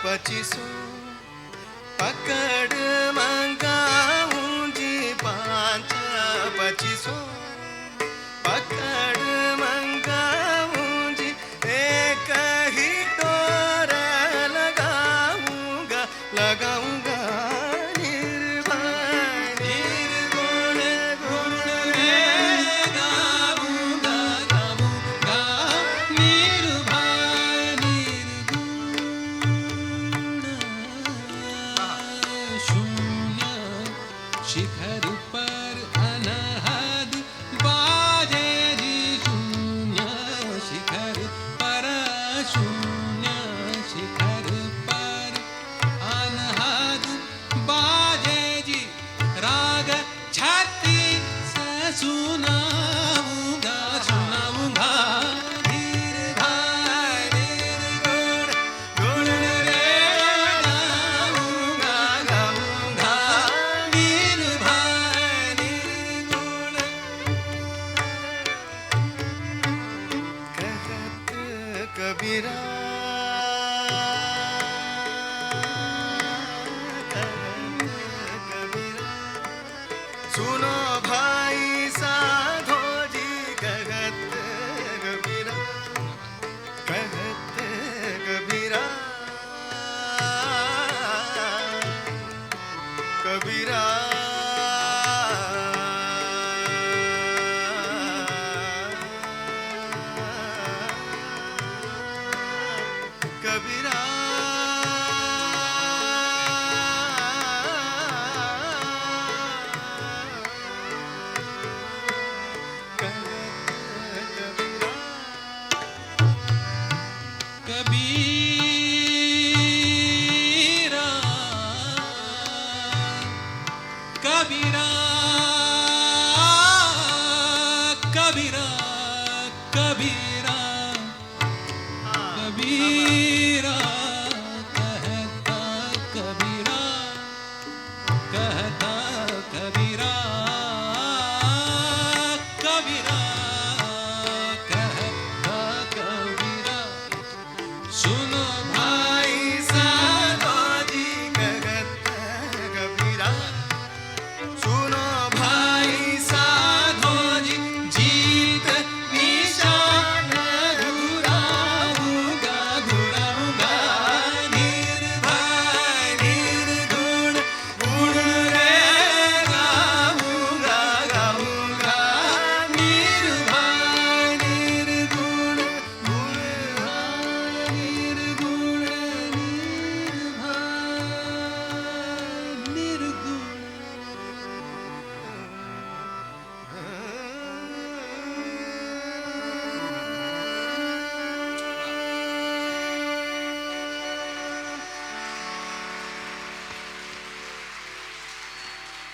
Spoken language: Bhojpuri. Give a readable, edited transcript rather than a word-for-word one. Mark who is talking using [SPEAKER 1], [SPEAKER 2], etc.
[SPEAKER 1] पचिसो पकड़ मंगाऊं जी पांच पचिसो पकड़ मंगाऊं जी एक ही डोर लगाऊंगा लगाऊंगा निर्भय निर्गुण गुण रे गाऊंगा गाऊंगा
[SPEAKER 2] निर्भय निर्गुण शून्य शिखर पर अनहद बाजे जी शून्य शिखर पर शून्य शिखर पर अनहद बाजे जी राग छाती से सुनाऊंगा सुनाऊंगा धीर भाई
[SPEAKER 1] निर्गुण गुण रे गाऊंगा गाऊंगा
[SPEAKER 2] निर्भय
[SPEAKER 1] निर्गुण कहत कबीरा कहत कबीरा सुनो भाई साधो जी कहत कबीरा कहत कबीरा कबीरा कबीरा